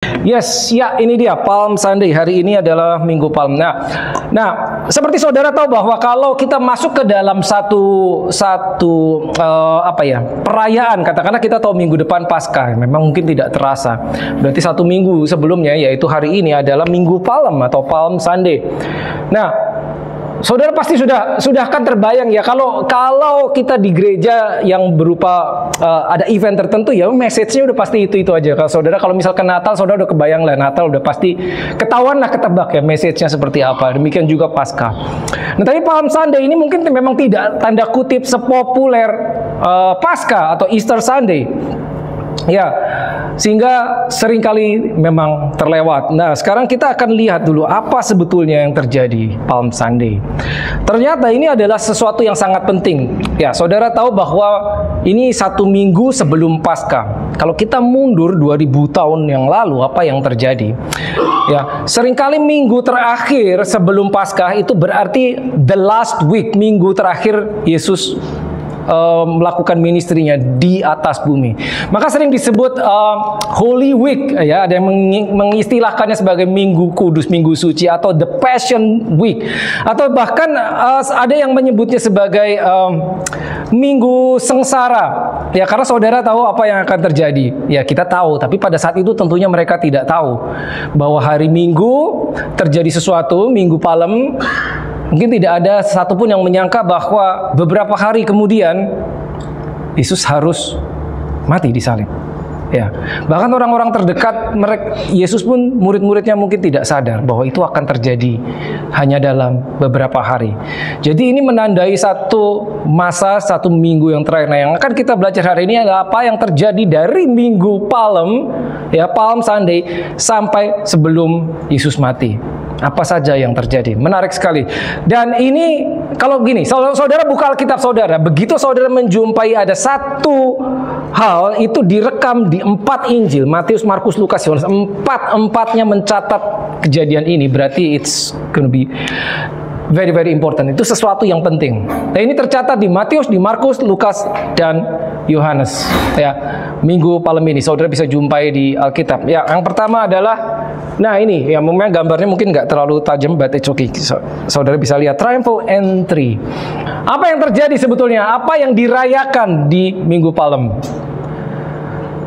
Yes, ya ini dia Palm Sunday. Hari ini adalah Minggu Palm. Nah, seperti saudara tahu bahwa kalau kita masuk ke dalam satu perayaan, katakanlah kita tahu minggu depan Paskah, memang mungkin tidak terasa. Berarti 1 minggu sebelumnya, yaitu hari ini adalah Minggu Palm atau Palm Sunday. Nah, saudara pasti sudah kan terbayang ya, kalau kita di gereja yang berupa ada event tertentu, ya message-nya udah pasti itu aja. Kalau misalkan Natal, saudara udah kebayang lah, Natal udah pasti ketahuan lah, ketebak ya message-nya seperti apa. Demikian juga Paskah. Nah, tapi Palm Sunday ini mungkin memang tidak tanda kutip sepopuler Paskah atau Easter Sunday. Ya, sehingga seringkali memang terlewat. Nah, sekarang kita akan lihat dulu apa sebetulnya yang terjadi Palm Sunday. Ternyata ini adalah sesuatu yang sangat penting. Ya, saudara tahu bahwa ini 1 minggu sebelum Paskah. Kalau kita mundur 2000 tahun yang lalu, apa yang terjadi? Ya, seringkali minggu terakhir sebelum Paskah itu berarti the last week, minggu terakhir Yesus melakukan ministrinya di atas bumi. Maka sering disebut Holy Week, ya, ada yang mengistilahkannya sebagai Minggu Kudus, Minggu Suci, atau The Passion Week, atau bahkan ada yang menyebutnya sebagai Minggu Sengsara. Ya, karena saudara tahu apa yang akan terjadi. Ya, kita tahu, tapi pada saat itu tentunya mereka tidak tahu bahwa hari Minggu terjadi sesuatu, Minggu Palem. Mungkin tidak ada satupun yang menyangka bahwa beberapa hari kemudian Yesus harus mati disalib. Ya, bahkan orang-orang terdekat Yesus pun, murid-muridnya mungkin tidak sadar bahwa itu akan terjadi hanya dalam beberapa hari. Jadi ini menandai satu masa, 1 minggu yang terakhir. Nah, yang akan kita belajar hari ini adalah apa yang terjadi dari Minggu Palem, ya, Palm Sunday, sampai sebelum Yesus mati. Apa saja yang terjadi? Menarik sekali. Dan ini, kalau gini, saudara buka Alkitab saudara, begitu saudara menjumpai ada satu hal itu direkam di 4 Injil, Matius, Markus, Lukas, Yohanes, empatnya mencatat kejadian ini, berarti it's gonna be very very important. Itu sesuatu yang penting. Nah, ini tercatat di Matius, di Markus, Lukas, dan Yohanes. Ya, Minggu Palem ini saudara bisa jumpai di Alkitab. Ya, yang pertama adalah, nah ini, ya memang gambarnya mungkin nggak terlalu tajam, but it's okay. Saudara bisa lihat triumphal entry. Apa yang terjadi sebetulnya? Apa yang dirayakan di Minggu Palem?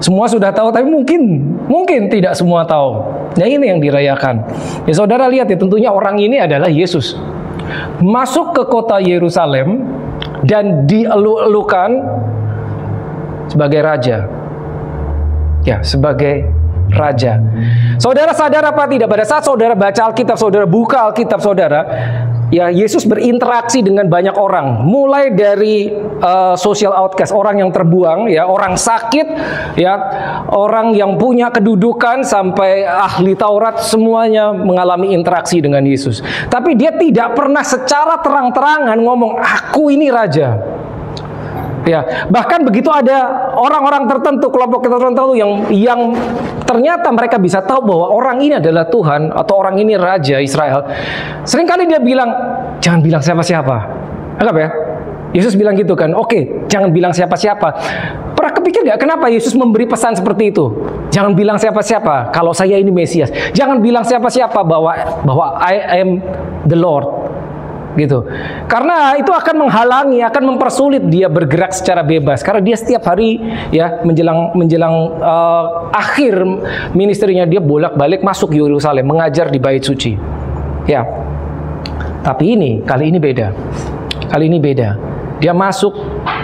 Semua sudah tahu, tapi mungkin tidak semua tahu. Nah, ini yang dirayakan. Ya, saudara lihat ya, tentunya orang ini adalah Yesus. Masuk ke kota Yerusalem dan dielu-elukan sebagai raja. Ya, sebagai raja. Saudara sadar apa tidak? Pada saat saudara baca Alkitab, saudara buka Alkitab saudara, ya, Yesus berinteraksi dengan banyak orang. Mulai dari social outcast, orang yang terbuang, ya, orang sakit, ya, orang yang punya kedudukan, sampai ahli Taurat, semuanya mengalami interaksi dengan Yesus. Tapi dia tidak pernah secara terang-terangan ngomong, aku ini raja. Ya, bahkan begitu ada orang-orang tertentu, kelompok tertentu yang ternyata mereka bisa tahu bahwa orang ini adalah Tuhan atau orang ini raja Israel. Seringkali dia bilang, jangan bilang siapa-siapa. Anggap ya, Yesus bilang gitu kan, oke, jangan bilang siapa-siapa. Pernah kepikir gak kenapa Yesus memberi pesan seperti itu? Jangan bilang siapa-siapa kalau saya ini Mesias. Jangan bilang siapa-siapa bahwa I am the Lord. Gitu. Karena itu akan menghalangi, akan mempersulit dia bergerak secara bebas. Karena dia setiap hari, ya, menjelang akhir ministerinya, dia bolak-balik masuk Yerusalem, mengajar di Bait Suci. Ya. Tapi kali ini beda. Kali ini beda. Dia masuk,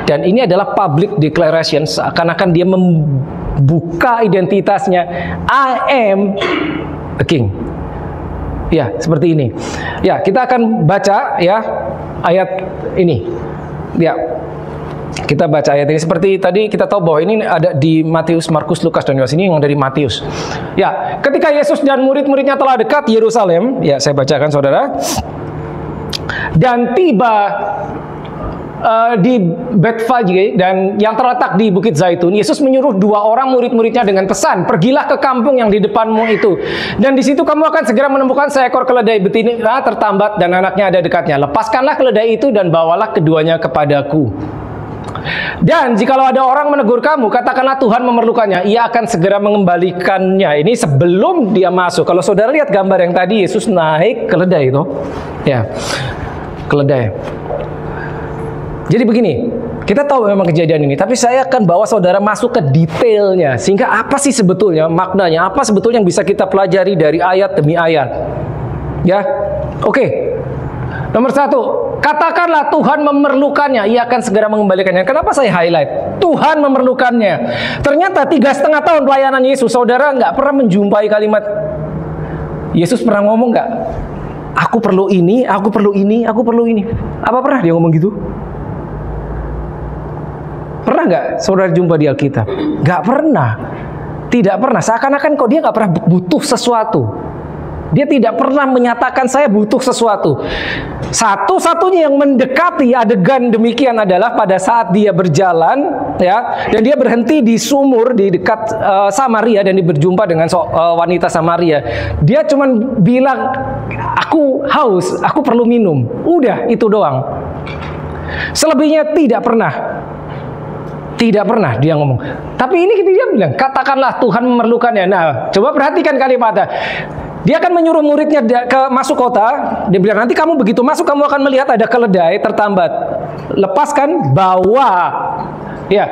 dan ini adalah public declaration, seakan-akan dia membuka identitasnya. I am the king. Ya, seperti ini. Ya, kita akan baca, ya, ayat ini. Ya, kita baca ayat ini. Seperti tadi kita tahu bahwa ini ada di Matius, Markus, Lukas, dan Yohanes. Ini yang dari Matius. Ya, ketika Yesus dan murid-muridnya telah dekat Yerusalem, ya, saya bacakan saudara. Dan tiba di Betfage dan yang terletak di Bukit Zaitun, Yesus menyuruh 2 orang murid-muridnya dengan pesan, pergilah ke kampung yang di depanmu itu, dan di situ kamu akan segera menemukan seekor keledai betina tertambat dan anaknya ada dekatnya. Lepaskanlah keledai itu dan bawalah keduanya kepadaku. Dan jikalau ada orang menegur kamu, katakanlah Tuhan memerlukannya, ia akan segera mengembalikannya. Ini sebelum dia masuk. Kalau saudara lihat gambar yang tadi Yesus naik keledai itu, ya, keledai. Jadi begini, kita tahu memang kejadian ini, tapi saya akan bawa saudara masuk ke detailnya, sehingga apa sih sebetulnya maknanya, apa sebetulnya yang bisa kita pelajari dari ayat demi ayat. Ya, oke. Nomor 1, katakanlah Tuhan memerlukannya, ia akan segera mengembalikannya. Kenapa saya highlight? Tuhan memerlukannya. Ternyata 3,5 tahun pelayanan Yesus, saudara nggak pernah menjumpai kalimat Yesus pernah ngomong nggak? Aku perlu ini, aku perlu ini, aku perlu ini. Apa pernah dia ngomong gitu? Pernah nggak saudara jumpa di Alkitab? Nggak pernah. Tidak pernah. Seakan-akan kok dia nggak pernah butuh sesuatu. Dia tidak pernah menyatakan saya butuh sesuatu. Satu-satunya yang mendekati adegan demikian adalah pada saat dia berjalan, ya, dan dia berhenti di sumur di dekat Samaria dan dia berjumpa dengan wanita Samaria. Dia cuma bilang, aku haus, aku perlu minum. Udah, itu doang. Selebihnya tidak pernah. Tidak pernah dia ngomong. Tapi ini dia bilang, katakanlah Tuhan memerlukannya. Nah, coba perhatikan kalimatnya. Dia akan menyuruh muridnya masuk kota. Dia bilang, nanti kamu begitu masuk, kamu akan melihat ada keledai tertambat. Lepaskan, bawa. Ya,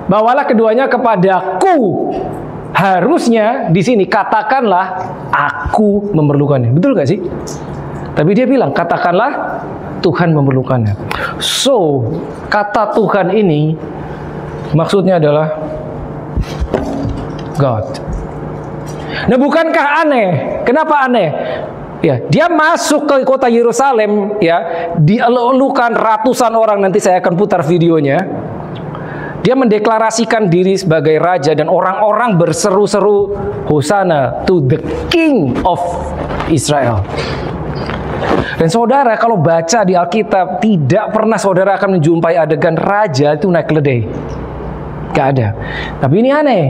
bawalah keduanya kepadaku. Harusnya di sini katakanlah, aku memerlukannya. Betul gak sih? Tapi dia bilang, katakanlah Tuhan memerlukannya. So, kata Tuhan ini maksudnya adalah God. Nah, bukankah aneh? Kenapa aneh? Ya, dia masuk ke kota Yerusalem, ya, dielulukan ratusan orang. Nanti saya akan putar videonya. Dia mendeklarasikan diri sebagai raja dan orang-orang berseru-seru Hosana to the King of Israel. Dan saudara, kalau baca di Alkitab, tidak pernah saudara akan menjumpai adegan raja itu naik keledai. Gak ada. Tapi ini aneh.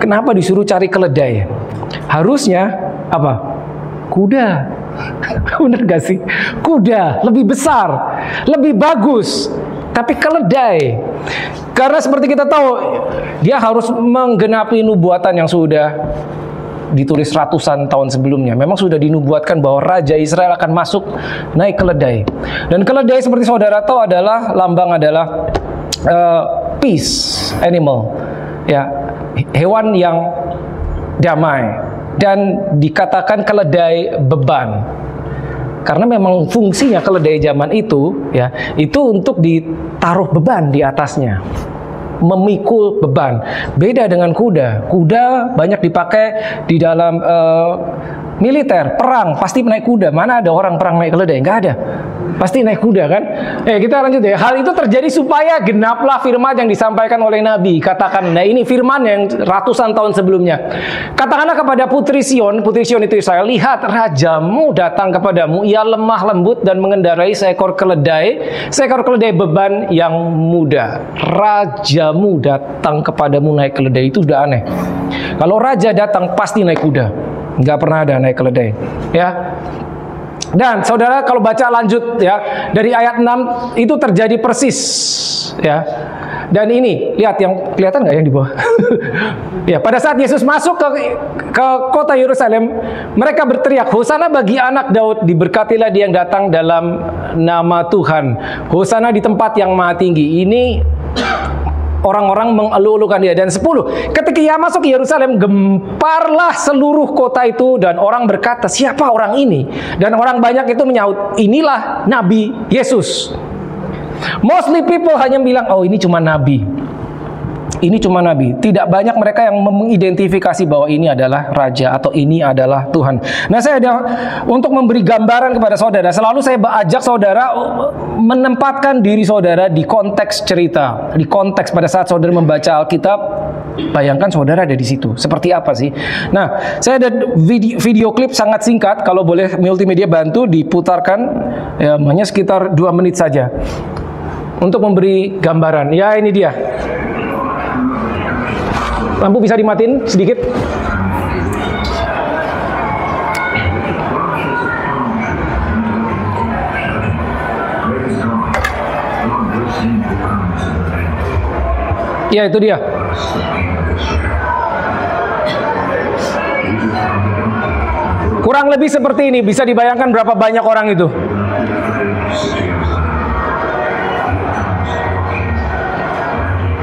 Kenapa disuruh cari keledai? Harusnya apa? Kuda. Bener gak sih? Kuda lebih besar, lebih bagus. Tapi keledai, karena seperti kita tahu, dia harus menggenapi nubuatan yang sudah ditulis ratusan tahun sebelumnya. Memang sudah dinubuatkan bahwa Raja Israel akan masuk naik keledai. Dan keledai seperti saudara tahu adalah lambang adalah peace animal, ya, hewan yang damai. Dan dikatakan keledai beban, karena memang fungsinya keledai zaman itu, ya, itu untuk ditaruh beban di atasnya, memikul beban. Beda dengan kuda. Kuda banyak dipakai di dalam militer, perang, pasti naik kuda. Mana ada orang perang naik keledai? Nggak ada. Pasti naik kuda kan? Kita lanjut ya. Hal itu terjadi supaya genaplah firman yang disampaikan oleh Nabi. Katakan, nah ini firman yang ratusan tahun sebelumnya. Katakanlah kepada Putri Sion itu Israel, lihat rajamu datang kepadamu, ia lemah lembut dan mengendarai seekor keledai beban yang muda. Rajamu datang kepadamu naik keledai, itu sudah aneh. Kalau raja datang pasti naik kuda. Nggak pernah ada naik keledai, ya. Dan saudara kalau baca lanjut, ya, dari ayat 6 itu terjadi persis, ya. Dan ini lihat yang kelihatan nggak yang di bawah? Ya, pada saat Yesus masuk ke kota Yerusalem, mereka berteriak, Hosana bagi anak Daud, diberkatilah dia yang datang dalam nama Tuhan. Hosana di tempat yang maha tinggi. Ini orang-orang mengeluh-elukan dia. Dan 10, ketika ia masuk ke Yerusalem, gemparlah seluruh kota itu, dan orang berkata, siapa orang ini? Dan orang banyak itu menyaut, inilah Nabi Yesus. Mostly people hanya bilang, oh ini cuma Nabi. Ini cuma Nabi. Tidak banyak mereka yang mengidentifikasi bahwa ini adalah Raja atau ini adalah Tuhan. Nah, saya ada untuk memberi gambaran kepada saudara. Selalu saya ajak saudara menempatkan diri saudara di konteks cerita, di konteks pada saat saudara membaca Alkitab. Bayangkan saudara ada di situ. Seperti apa sih? Nah, saya ada video klip sangat singkat. Kalau boleh multimedia bantu diputarkan, ya, hanya sekitar 2 menit saja untuk memberi gambaran. Ya, ini dia. Lampu bisa dimatiin sedikit. Ya, itu dia. Kurang lebih seperti ini. Bisa dibayangkan berapa banyak orang itu?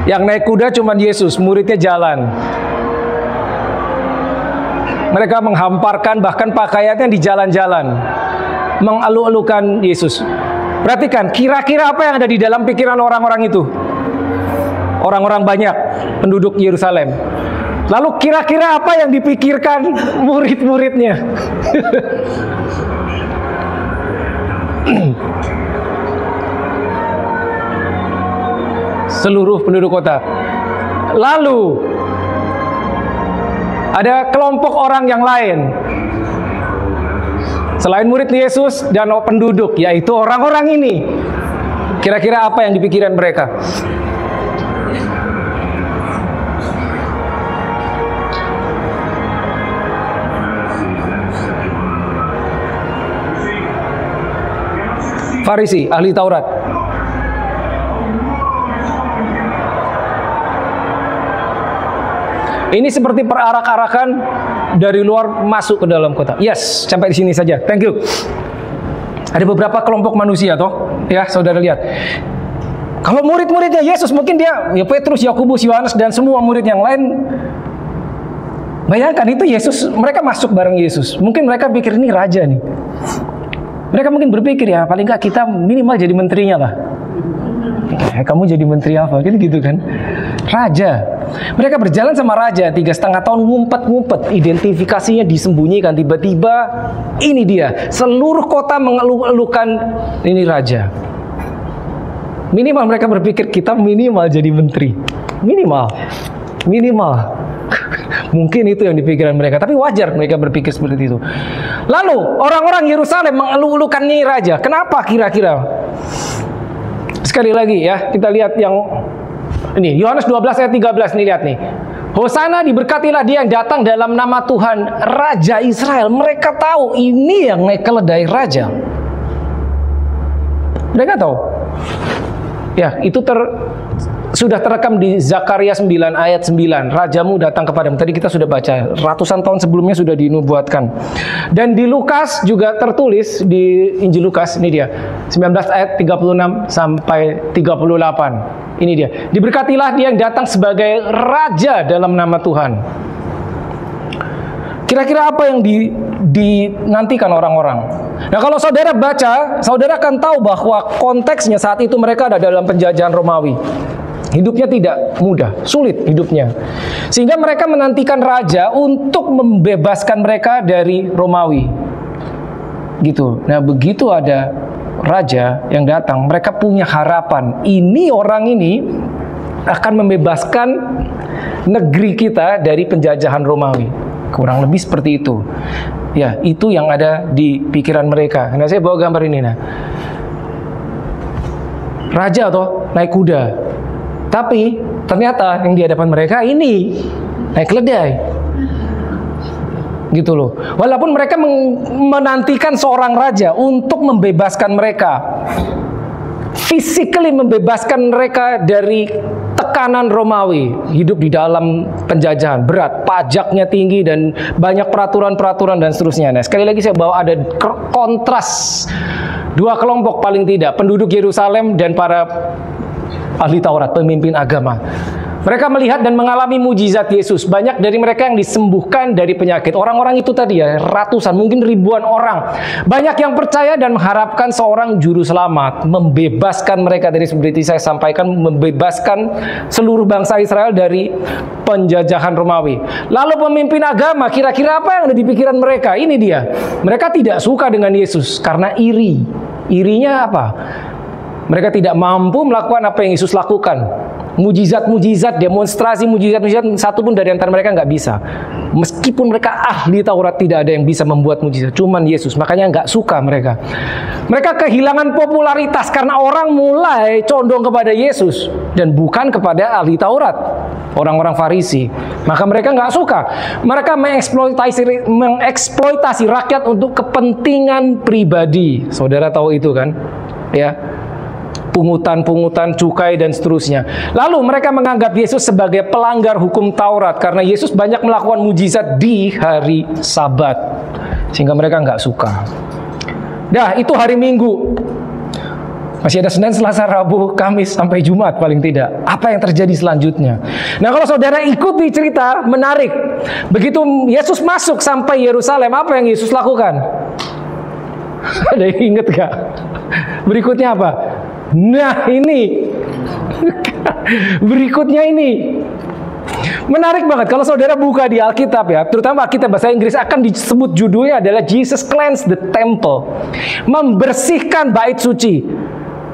Yang naik kuda cuma Yesus, muridnya jalan. Mereka menghamparkan bahkan pakaiannya di jalan-jalan, mengeluh-elukan Yesus. Perhatikan, kira-kira apa yang ada di dalam pikiran orang-orang itu? Orang-orang banyak, penduduk Yerusalem. Lalu kira-kira apa yang dipikirkan murid-muridnya? Seluruh penduduk kota. Lalu ada kelompok orang yang lain selain murid Yesus dan penduduk, yaitu orang-orang ini. Kira-kira apa yang dipikirkan mereka? Farisi, ahli Taurat. Ini seperti perarak-arakan dari luar masuk ke dalam kota. Yes, sampai di sini saja. Thank you. Ada beberapa kelompok manusia toh, ya saudara lihat. Kalau murid-muridnya Yesus mungkin dia, ya Petrus, Yakobus, Yohanes dan semua murid yang lain. Bayangkan itu Yesus, mereka masuk bareng Yesus. Mungkin mereka pikir ini raja nih. Mereka mungkin berpikir ya paling nggak kita minimal jadi menterinya lah. Kamu jadi menteri apa? Gitu kan? Raja. Mereka berjalan sama raja 3,5 tahun, ngumpet-ngumpet, identifikasinya disembunyikan. Tiba-tiba ini dia, seluruh kota mengeluh-elukan ini raja. Minimal mereka berpikir kita minimal jadi menteri, minimal. Mungkin itu yang dipikirkan mereka, tapi wajar mereka berpikir seperti itu. Lalu orang-orang Yerusalem mengeluh-elukan ini raja. Kenapa kira-kira? Sekali lagi ya, kita lihat yang ini, Yohanes 12 ayat 13 nih, lihat nih. Hosana, diberkatilah dia yang datang dalam nama Tuhan, Raja Israel. Mereka tahu ini yang naik keledai raja. Mereka tahu. Ya, itu sudah terekam di Zakaria 9 ayat 9. Rajamu datang kepadamu. Tadi kita sudah baca, ratusan tahun sebelumnya sudah dinubuatkan. Dan di Lukas juga tertulis, di Injil Lukas, ini dia, 19 ayat 36 sampai 38. Ini dia, diberkatilah dia yang datang sebagai raja dalam nama Tuhan. Kira-kira apa yang dinantikan orang-orang? Nah, kalau saudara baca, saudara akan tahu bahwa konteksnya saat itu mereka ada dalam penjajahan Romawi. Hidupnya tidak mudah, sulit hidupnya. Sehingga mereka menantikan raja untuk membebaskan mereka dari Romawi. Gitu. Nah, begitu ada raja yang datang, mereka punya harapan. Ini orang ini akan membebaskan negeri kita dari penjajahan Romawi. Kurang lebih seperti itu. Ya, itu yang ada di pikiran mereka. Nah, saya bawa gambar ini. Nah, raja toh naik kuda. Tapi ternyata yang di hadapan mereka ini naik keledai. Gitu loh. Walaupun mereka menantikan seorang raja untuk membebaskan mereka, physically membebaskan mereka dari tekanan Romawi, hidup di dalam penjajahan, berat, pajaknya tinggi dan banyak peraturan-peraturan dan seterusnya. Nah, sekali lagi saya bawa ada kontras dua kelompok paling tidak, penduduk Yerusalem dan para ahli Taurat, pemimpin agama. Mereka melihat dan mengalami mujizat Yesus. Banyak dari mereka yang disembuhkan dari penyakit. Orang-orang itu tadi ya, ratusan, mungkin ribuan orang. Banyak yang percaya dan mengharapkan seorang juru selamat, membebaskan mereka dari, seperti saya sampaikan, membebaskan seluruh bangsa Israel dari penjajahan Romawi. Lalu pemimpin agama, kira-kira apa yang ada di pikiran mereka? Ini dia. Mereka tidak suka dengan Yesus karena iri. Irinya apa? Mereka tidak mampu melakukan apa yang Yesus lakukan. Mujizat-mujizat, demonstrasi mujizat-mujizat, satu pun dari antara mereka nggak bisa. Meskipun mereka ahli Taurat, tidak ada yang bisa membuat mujizat. Cuman Yesus, makanya nggak suka mereka. Mereka kehilangan popularitas karena orang mulai condong kepada Yesus dan bukan kepada ahli Taurat, orang-orang Farisi. Maka mereka nggak suka. Mereka mengeksploitasi rakyat untuk kepentingan pribadi. Saudara tahu itu kan? Ya. pungutan-pungutan cukai dan seterusnya. Lalu mereka menganggap Yesus sebagai pelanggar hukum Taurat karena Yesus banyak melakukan mujizat di hari Sabat, sehingga mereka nggak suka. Dah, itu hari Minggu. Masih ada Senin, Selasa, Rabu, Kamis, sampai Jumat paling tidak. Apa yang terjadi selanjutnya? Nah, kalau saudara ikuti cerita, menarik. Begitu Yesus masuk sampai Yerusalem, apa yang Yesus lakukan? Ada yang inget gak? Berikutnya apa? Nah, ini. Berikutnya ini. Menarik banget kalau saudara buka di Alkitab ya, terutama Alkitab bahasa Inggris, akan disebut judulnya adalah Jesus cleansed the temple. Membersihkan bait suci.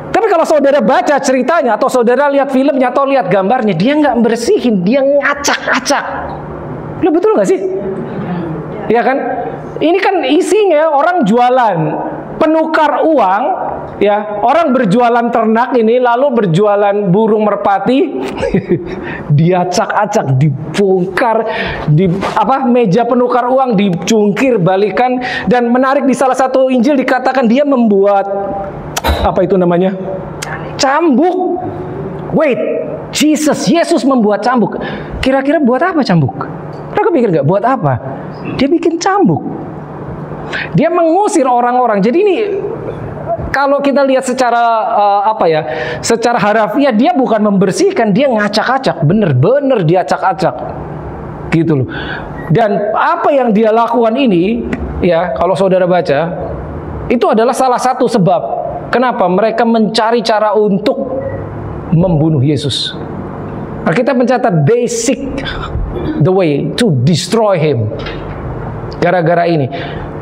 Tapi kalau saudara baca ceritanya, atau saudara lihat filmnya, atau lihat gambarnya, dia nggak bersihin, dia ngacak-acak. Lo betul nggak sih? Ya kan? Ini kan isinya orang jualan, penukar uang, ya, orang berjualan ternak ini, lalu berjualan burung merpati, diacak-acak, dibongkar, di meja penukar uang dicungkir balikan. Dan menarik, di salah satu Injil dikatakan dia membuat apa itu namanya? Cambuk. Wait, Yesus membuat cambuk. Kira-kira buat apa cambuk? Mereka pikir nggak buat apa? Dia bikin cambuk. Dia mengusir orang-orang. Jadi ini kalau kita lihat secara secara harafiah, dia bukan membersihkan, dia ngacak-acak, bener-bener dia acak-acak, gitu loh. Dan apa yang dia lakukan ini, ya, kalau saudara baca, itu adalah salah satu sebab kenapa mereka mencari cara untuk membunuh Yesus. Kita mencatat they seek the way to destroy him. Gara-gara ini.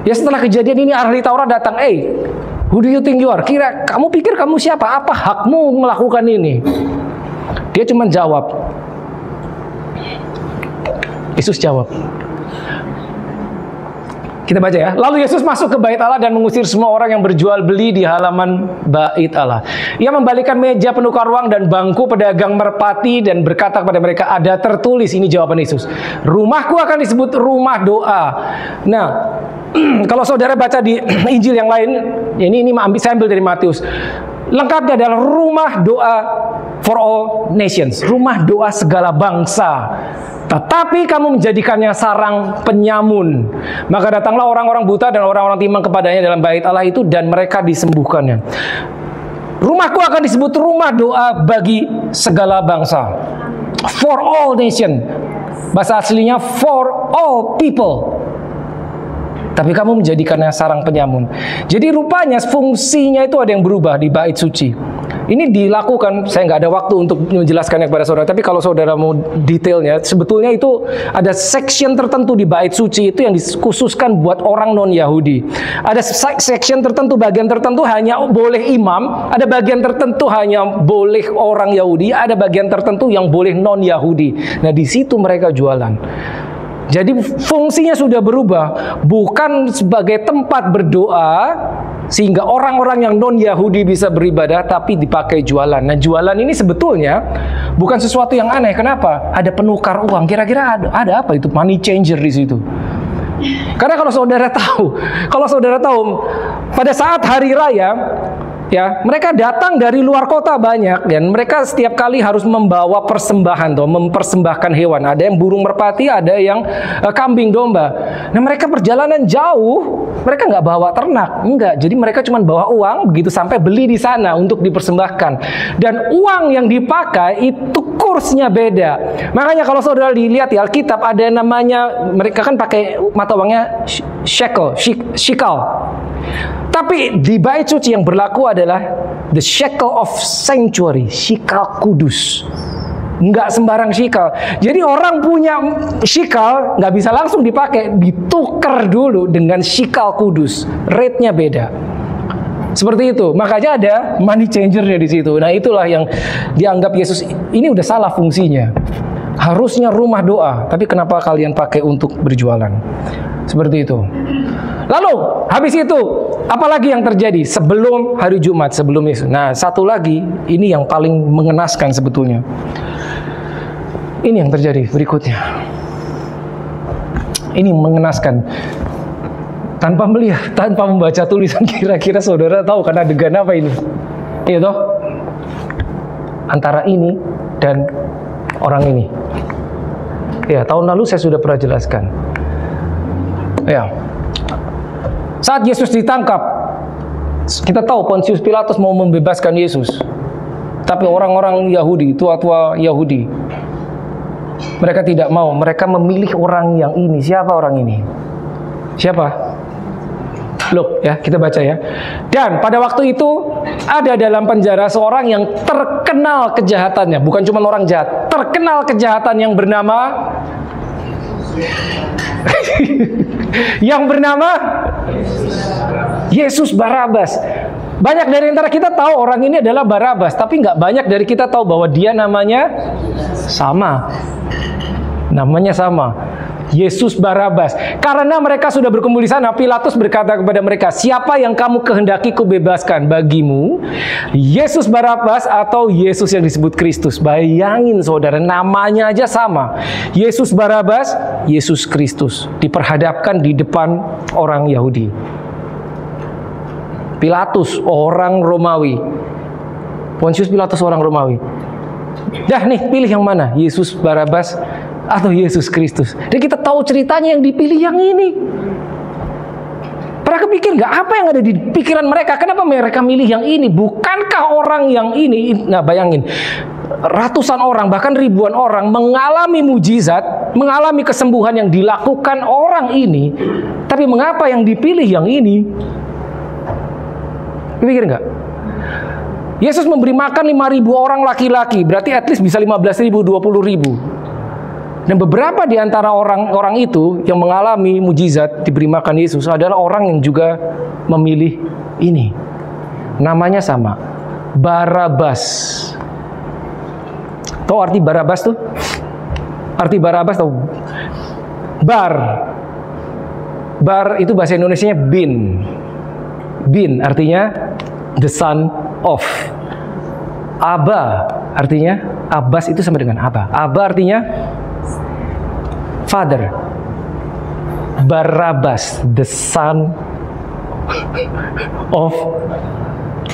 Ya, setelah kejadian ini ahli Taurat datang, who do you think you are? Kamu pikir kamu siapa? Apa hakmu melakukan ini? Dia cuma jawab. Yesus jawab. Kita baca ya. Lalu Yesus masuk ke bait Allah dan mengusir semua orang yang berjual beli di halaman bait Allah. Ia membalikan meja penukar uang dan bangku pedagang merpati dan berkata kepada mereka, ada tertulis, ini jawaban Yesus, rumahku akan disebut rumah doa. Nah, kalau saudara baca di Injil yang lain, ini saya ambil dari Matius. Lengkapnya adalah rumah doa for all nations, rumah doa segala bangsa. Tetapi kamu menjadikannya sarang penyamun. Maka datanglah orang-orang buta dan orang-orang timbang kepadanya dalam bait Allah itu, dan mereka disembuhkannya. Rumahku akan disebut rumah doa bagi segala bangsa. For all nation. Bahasa aslinya for all people. Tapi kamu menjadikannya sarang penyamun. Jadi rupanya fungsinya itu ada yang berubah di bait suci. Ini dilakukan, saya nggak ada waktu untuk menjelaskannya kepada saudara, tapi kalau saudara mau detailnya, sebetulnya itu ada section tertentu di bait suci itu yang dikhususkan buat orang non-Yahudi. Ada section tertentu, bagian tertentu hanya boleh imam, ada bagian tertentu hanya boleh orang Yahudi, ada bagian tertentu yang boleh non-Yahudi. Nah, di situ mereka jualan. Jadi fungsinya sudah berubah, bukan sebagai tempat berdoa sehingga orang-orang yang non-Yahudi bisa beribadah, tapi dipakai jualan. Nah, jualan ini sebetulnya bukan sesuatu yang aneh. Kenapa? Ada penukar uang. Kira-kira ada apa itu? Money changer di situ. Karena kalau saudara tahu, pada saat hari raya, ya, mereka datang dari luar kota banyak, dan mereka setiap kali harus membawa persembahan, mempersembahkan hewan. Ada yang burung merpati, ada yang kambing domba. Nah, mereka perjalanan jauh, mereka nggak bawa ternak, enggak. Jadi mereka cuma bawa uang, begitu sampai beli di sana untuk dipersembahkan. Dan uang yang dipakai itu kursnya beda. Makanya kalau saudara dilihat di Alkitab ada namanya, mereka kan pakai mata uangnya shekel. Tapi di bait suci yang berlaku adalah the shekel of sanctuary, shikal kudus. Nggak sembarang shikal. Jadi orang punya shikal nggak bisa langsung dipakai, ditukar dulu dengan shikal kudus. Rate-nya beda. Seperti itu. Makanya ada money changer-nya di situ. Nah, itulah yang dianggap Yesus ini udah salah fungsinya. Harusnya rumah doa, tapi kenapa kalian pakai untuk berjualan? Seperti itu. Lalu, habis itu, apalagi yang terjadi sebelum hari Jumat, sebelum Yesus? Nah, satu lagi, ini yang paling mengenaskan sebetulnya. Ini yang terjadi berikutnya. Ini mengenaskan. Tanpa melihat, tanpa membaca tulisan, kira-kira saudara tahu kan adegan apa ini? Iya toh? antara ini dan orang ini. Ya, tahun lalu saya sudah pernah jelaskan. Ya, saat Yesus ditangkap, kita tahu Pontius Pilatus mau membebaskan Yesus, tapi orang-orang Yahudi, tua-tua Yahudi, mereka tidak mau. Mereka memilih orang yang ini. Siapa orang ini? Siapa? Loh, ya, kita baca ya. Dan pada waktu itu ada dalam penjara seorang yang terkenal kejahatannya, bukan cuma orang jahat, terkenal kejahatan, yang bernama Yesus Barabas. Banyak dari antara kita tahu orang ini adalah Barabas, tapi nggak banyak dari kita tahu bahwa dia namanya sama. Namanya sama. Yesus Barabas. Karena mereka sudah berkumpul di sana, Pilatus berkata kepada mereka, siapa yang kamu kehendaki kubebaskan bagimu? Yesus Barabas atau Yesus yang disebut Kristus? Bayangin saudara, namanya aja sama. Yesus Barabas, Yesus Kristus. Diperhadapkan di depan orang Yahudi. Pilatus orang Romawi. Pontius Pilatus orang Romawi. Dah nih, pilih yang mana? Yesus Barabas atau Yesus Kristus? Dan kita tahu ceritanya yang dipilih yang ini. Pernah kepikir nggak apa yang ada di pikiran mereka? Kenapa mereka milih yang ini? Bukankah orang yang ini? Nah, bayangin, ratusan orang bahkan ribuan orang mengalami mujizat, mengalami kesembuhan yang dilakukan orang ini, tapi mengapa yang dipilih yang ini? Kepikir nggak? Yesus memberi makan 5.000 orang laki-laki, berarti at least bisa 15.000, 20.000. Dan beberapa di antara orang-orang itu yang mengalami mujizat diberi makan Yesus adalah orang yang juga memilih ini. Namanya sama, Barabas. Tahu arti Barabas tuh? Arti Barabas tahu? Bar itu bahasa Indonesianya bin. Bin artinya the son of. Aba artinya, Abbas itu sama dengan Aba. Aba artinya father. Barabas, the son of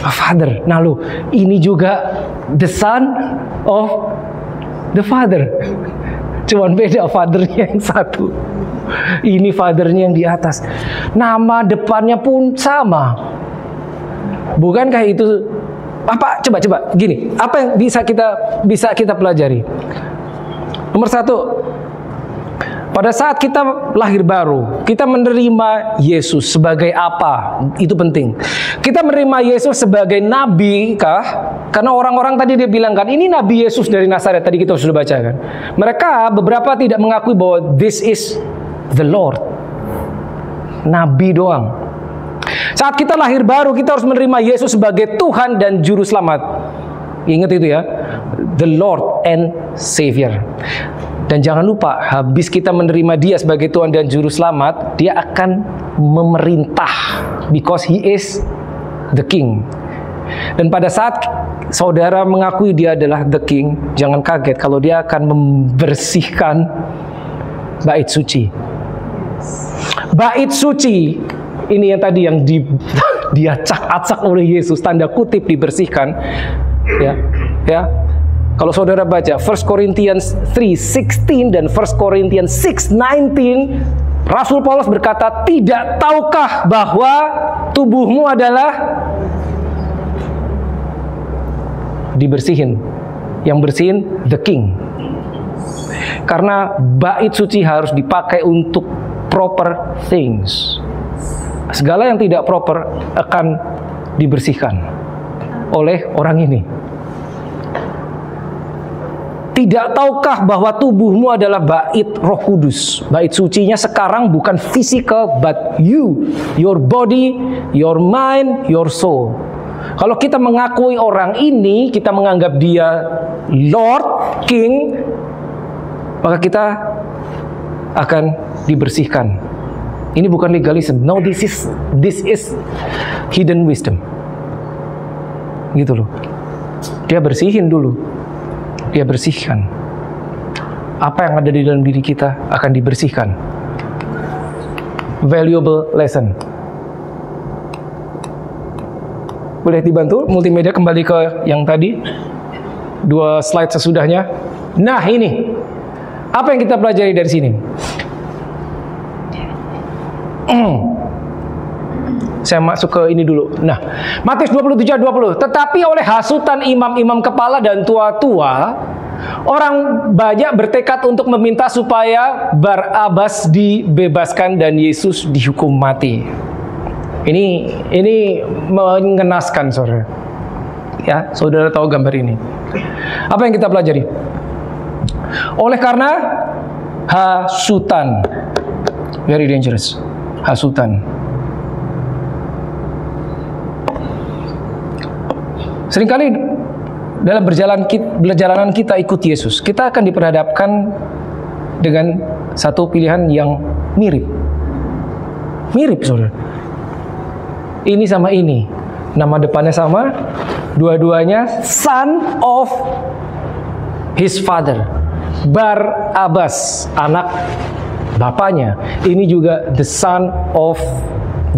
a father. Nah lu, ini juga the son of the father. Cuman beda fathernya yang satu. Ini fathernya yang di atas. Nama depannya pun sama. Bukankah itu apa? Coba gini. Apa yang bisa kita pelajari? Nomor satu, pada saat kita lahir baru, kita menerima Yesus sebagai apa? Itu penting. Kita menerima Yesus sebagai nabi kah? Karena orang-orang tadi dia bilang kan, ini Nabi Yesus dari Nazaret, tadi kita sudah baca kan. Mereka beberapa tidak mengakui bahwa this is the Lord. Nabi doang. Saat kita lahir baru, kita harus menerima Yesus sebagai Tuhan dan Juru Selamat. Ingat itu ya, the Lord and Savior. Dan jangan lupa, habis kita menerima Dia sebagai Tuhan dan Juru Selamat, Dia akan memerintah, because He is the King. Dan pada saat saudara mengakui Dia adalah the King, jangan kaget kalau Dia akan membersihkan bait suci. Bait suci ini yang tadi yang diacak-acak oleh Yesus, tanda kutip dibersihkan, ya. Kalau saudara baca 1 Corinthians 3:16 dan 1 Corinthians 6:19, Rasul Paulus berkata, tidak tahukah bahwa tubuhmu adalah dibersihin? Yang bersihin the King. Karena bait suci harus dipakai untuk proper things. Segala yang tidak proper akan dibersihkan oleh orang ini. Tidak tahukah bahwa tubuhmu adalah bait Roh Kudus? Bait sucinya sekarang bukan physical, but you, your body, your mind, your soul. Kalau kita mengakui orang ini, kita menganggap dia Lord, King, maka kita akan dibersihkan. Ini bukan legalism. No, this is hidden wisdom. Gitu loh. Dia bersihin dulu. Dia bersihkan. Apa yang ada di dalam diri kita akan dibersihkan. Valuable lesson. Boleh dibantu multimedia kembali ke yang tadi? 2 slide sesudahnya. Nah ini, apa yang kita pelajari dari sini? Saya masuk ke ini dulu. Nah, Matius 27:20. Tetapi oleh hasutan imam-imam kepala dan tua-tua, orang banyak bertekad untuk meminta supaya Barabas dibebaskan dan Yesus dihukum mati. Ini mengenaskan, saudara. Ya, saudara tahu gambar ini. Apa yang kita pelajari? Oleh karena hasutan, very dangerous, hasutan. Seringkali dalam perjalanan kita ikut Yesus, kita akan diperhadapkan dengan satu pilihan yang mirip. Mirip, saudara. Ini sama ini. Nama depannya sama. Dua-duanya son of his father. Barabas, anak bapaknya. Ini juga the son of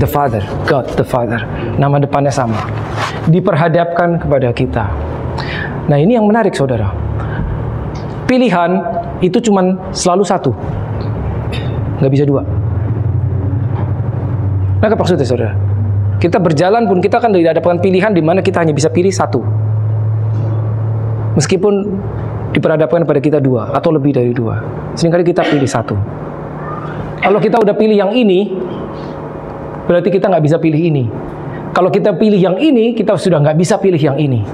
the Father, God the Father. Nama depannya sama. Diperhadapkan kepada kita. Nah ini yang menarik, saudara. Pilihan itu cuman selalu satu, nggak bisa dua. Nah apa maksudnya, saudara? Kita berjalan pun kita akan dihadapkan pilihan di mana kita hanya bisa pilih satu. Meskipun diperhadapkan pada kita dua atau lebih dari dua, seringkali kita pilih satu. Kalau kita udah pilih yang ini, berarti kita nggak bisa pilih ini. Kalau kita pilih yang ini, kita sudah nggak bisa pilih yang ini.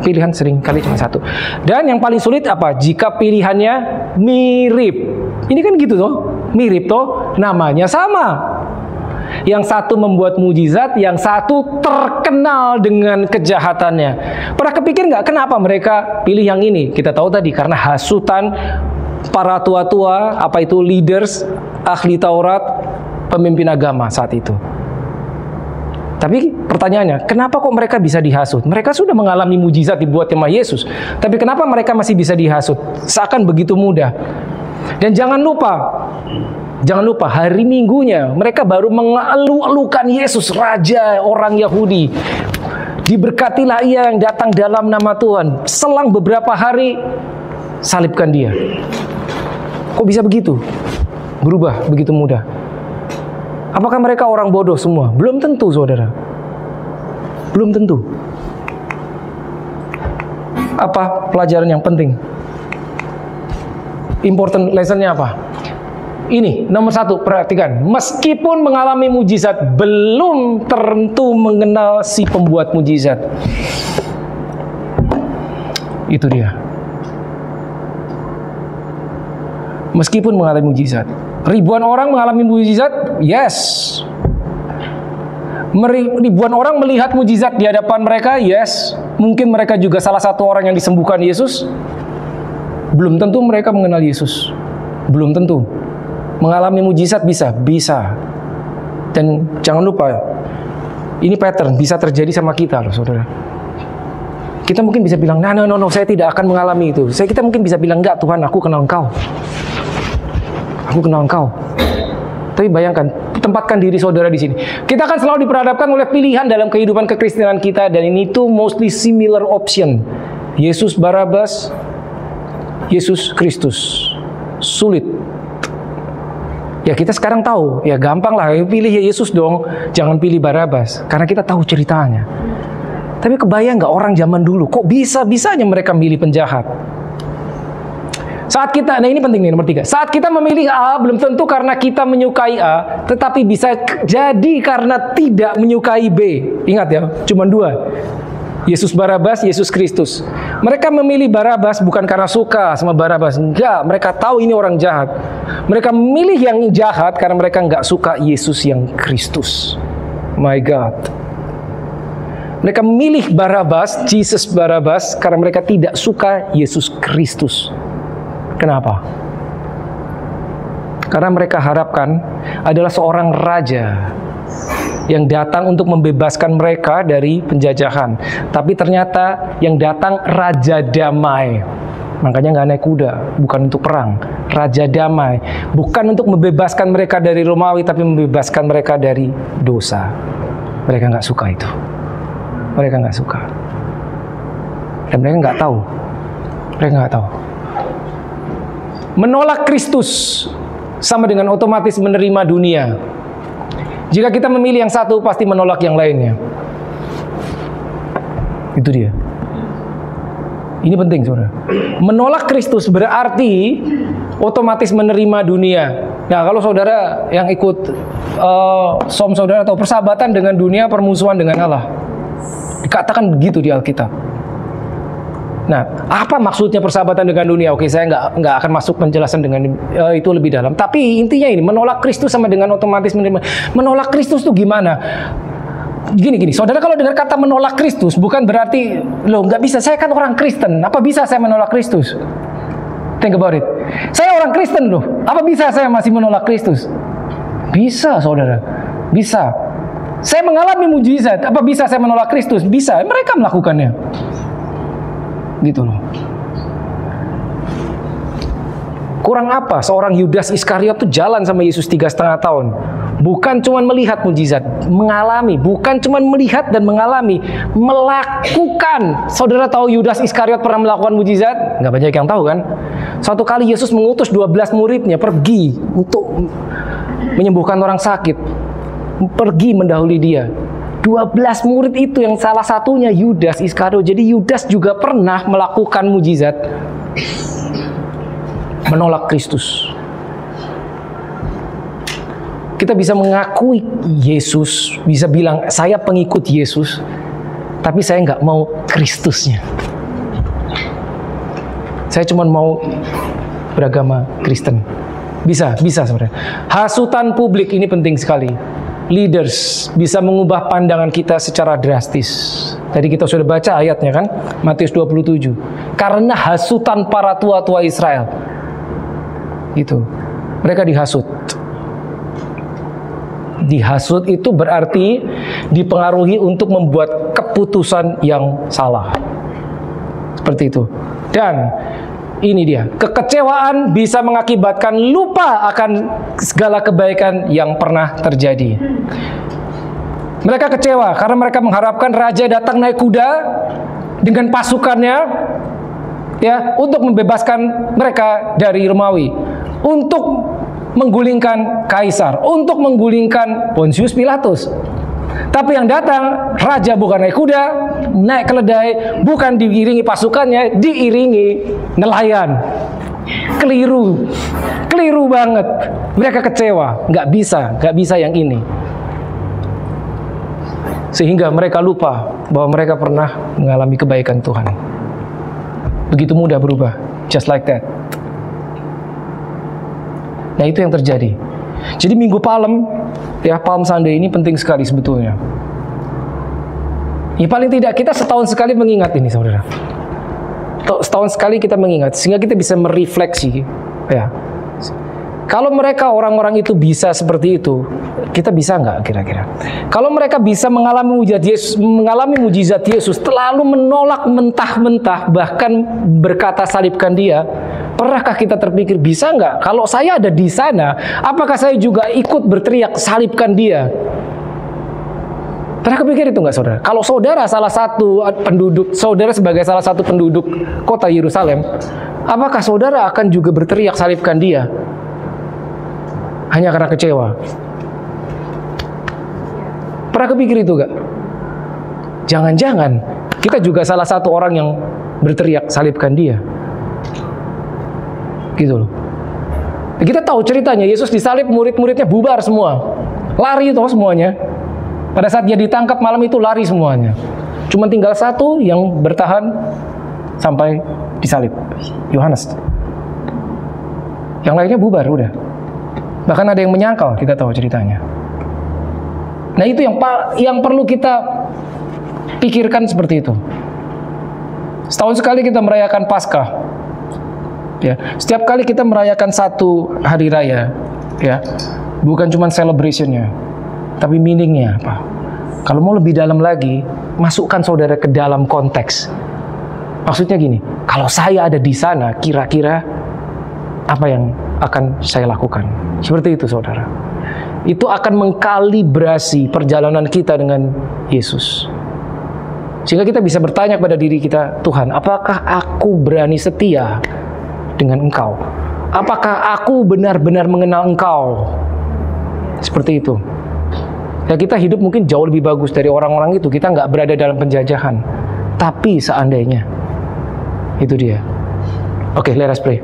Pilihan sering kali cuma satu. Dan yang paling sulit apa? Jika pilihannya mirip. Ini kan gitu toh, mirip toh, namanya sama. Yang satu membuat mujizat, yang satu terkenal dengan kejahatannya. Pernah kepikir nggak kenapa mereka pilih yang ini? Kita tahu tadi karena hasutan para tua-tua, apa itu leaders, ahli Taurat, pemimpin agama saat itu. Tapi pertanyaannya, kenapa kok mereka bisa dihasut? Mereka sudah mengalami mujizat dibuat sama Yesus. Tapi kenapa mereka masih bisa dihasut? Seakan begitu mudah. Dan jangan lupa hari Minggunya mereka baru mengeluh-elukan Yesus, Raja orang Yahudi. Diberkatilah ia yang datang dalam nama Tuhan. Selang beberapa hari, salibkan dia. Kok bisa begitu? Berubah begitu mudah. Apakah mereka orang bodoh semua? Belum tentu, saudara. Belum tentu. Apa pelajaran yang penting? Important lesson-nya apa? Ini, nomor 1, perhatikan. Meskipun mengalami mujizat, belum tentu mengenal si pembuat mujizat. Itu dia. Meskipun mengalami mujizat. Ribuan orang mengalami mujizat, yes. Ribuan orang melihat mujizat di hadapan mereka, yes. Mungkin mereka juga salah satu orang yang disembuhkan Yesus. Belum tentu mereka mengenal Yesus. Belum tentu. Mengalami mujizat bisa. Dan jangan lupa, ini pattern bisa terjadi sama kita loh, saudara. Kita mungkin bisa bilang, no, saya tidak akan mengalami itu. Kita mungkin bisa bilang, enggak Tuhan, aku kenal Engkau. Aku kenal Engkau. Tapi bayangkan, tempatkan diri saudara di sini. Kita akan selalu diperhadapkan oleh pilihan dalam kehidupan kekristenan kita, dan ini tuh mostly similar option. Yesus Barabas, Yesus Kristus. Sulit. Ya kita sekarang tahu, ya gampang lah, pilih Yesus dong, jangan pilih Barabas, karena kita tahu ceritanya. Tapi kebayang nggak orang zaman dulu, kok bisa-bisanya mereka milih penjahat? Saat kita, nah ini penting nih, nomor 3. Saat kita memilih A, belum tentu karena kita menyukai A, tetapi bisa jadi karena tidak menyukai B. Ingat ya, cuma 2. Yesus Barabas, Yesus Kristus. Mereka memilih Barabas bukan karena suka sama Barabas. Enggak, mereka tahu ini orang jahat. Mereka memilih yang jahat karena mereka nggak suka Yesus yang Kristus. My God. Mereka memilih Barabas, Jesus Barabas, karena mereka tidak suka Yesus Kristus. Kenapa? Karena mereka harapkan adalah seorang raja yang datang untuk membebaskan mereka dari penjajahan. Tapi ternyata yang datang raja damai. Makanya nggak naik kuda, bukan untuk perang. Raja damai, bukan untuk membebaskan mereka dari Romawi, tapi membebaskan mereka dari dosa. Mereka nggak suka itu. Mereka nggak suka. Dan mereka nggak tahu Mereka nggak tahu. Menolak Kristus sama dengan otomatis menerima dunia. Jika kita memilih yang satu, pasti menolak yang lainnya. Itu dia. Ini penting, saudara. Menolak Kristus berarti otomatis menerima dunia. Nah, kalau saudara yang ikut som saudara atau persahabatan dengan dunia, permusuhan dengan Allah, dikatakan begitu di Alkitab. Nah, apa maksudnya persahabatan dengan dunia? Oke, saya nggak akan masuk penjelasan dengan itu lebih dalam. Tapi intinya ini, menolak Kristus sama dengan otomatis menerima. Menolak Kristus itu gimana? Gini, saudara kalau dengar kata menolak Kristus, bukan berarti, loh nggak bisa, saya kan orang Kristen, apa bisa saya menolak Kristus? Think about it. Saya orang Kristen loh, apa bisa saya masih menolak Kristus? Bisa, saudara, bisa. Saya mengalami mujizat, apa bisa saya menolak Kristus? Bisa, mereka melakukannya. Gitu loh. Kurang apa seorang Yudas Iskariot tuh jalan sama Yesus 3,5 tahun. Bukan cuma melihat mujizat, mengalami. Bukan cuma melihat dan mengalami, melakukan. Saudara tahu Yudas Iskariot pernah melakukan mujizat? Nggak banyak yang tahu kan? Suatu kali Yesus mengutus 12 muridnya pergi untuk menyembuhkan orang sakit. Pergi mendahului dia. 12 murid itu yang salah satunya Yudas Iskariot. Jadi Yudas juga pernah melakukan mujizat, menolak Kristus. Kita bisa mengakui Yesus, bisa bilang saya pengikut Yesus, tapi saya nggak mau Kristusnya. Saya cuma mau beragama Kristen. Bisa sebenarnya. Hasutan publik ini penting sekali. Leaders bisa mengubah pandangan kita secara drastis. Tadi kita sudah baca ayatnya kan, Matius 27. Karena hasutan para tua-tua Israel. Gitu. Mereka dihasut. Dihasut itu berarti dipengaruhi untuk membuat keputusan yang salah. Seperti itu. Dan ini dia, kekecewaan bisa mengakibatkan lupa akan segala kebaikan yang pernah terjadi. Mereka kecewa karena mereka mengharapkan raja datang naik kuda dengan pasukannya, ya, untuk membebaskan mereka dari Romawi, untuk menggulingkan Kaisar, untuk menggulingkan Pontius Pilatus. Tapi yang datang raja bukan naik kuda, naik keledai, bukan diiringi pasukannya, diiringi nelayan. Keliru banget. Mereka kecewa, nggak bisa yang ini. Sehingga mereka lupa bahwa mereka pernah mengalami kebaikan Tuhan. Begitu mudah berubah, just like that. Nah, itu yang terjadi. Jadi Minggu Palem, ya, Palm Sunday ini penting sekali sebetulnya. Ya, paling tidak kita setahun sekali mengingat ini, saudara. Setahun sekali kita mengingat, sehingga kita bisa merefleksi, ya. Kalau mereka orang-orang itu bisa seperti itu, kita bisa nggak kira-kira? Kalau mereka bisa mengalami mujizat Yesus, terlalu menolak mentah-mentah, bahkan berkata salibkan dia, pernahkah kita terpikir, bisa nggak? Kalau saya ada di sana, apakah saya juga ikut berteriak salibkan dia? Pernah kepikir itu nggak, saudara? Kalau saudara salah satu penduduk, saudara sebagai salah satu penduduk kota Yerusalem, apakah saudara akan juga berteriak salibkan dia? Hanya karena kecewa. Pernah kepikir itu gak? Jangan-jangan kita juga salah satu orang yang berteriak salibkan dia. Gitu loh. Kita tahu ceritanya, Yesus disalib, murid-muridnya bubar semua. Lari itu semuanya. Pada saat dia ditangkap malam itu lari semuanya. Cuma tinggal satu yang bertahan sampai disalib, Yohanes. Yang lainnya bubar udah. Bahkan ada yang menyangkal, kita tahu ceritanya. Nah, itu yang perlu kita pikirkan seperti itu. Setahun sekali kita merayakan Paskah. Ya, setiap kali kita merayakan satu hari raya, ya, bukan cuma celebrationnya, tapi meaningnya apa? Kalau mau lebih dalam lagi, masukkan saudara ke dalam konteks. Maksudnya gini, kalau saya ada di sana, kira-kira apa yang akan saya lakukan? Seperti itu, saudara. Itu akan mengkalibrasi perjalanan kita dengan Yesus. Sehingga kita bisa bertanya kepada diri kita, Tuhan, apakah aku berani setia dengan Engkau? Apakah aku benar-benar mengenal Engkau? Seperti itu. Ya, kita hidup mungkin jauh lebih bagus dari orang-orang itu. Kita nggak berada dalam penjajahan. Tapi seandainya, itu dia. Oke, let us pray.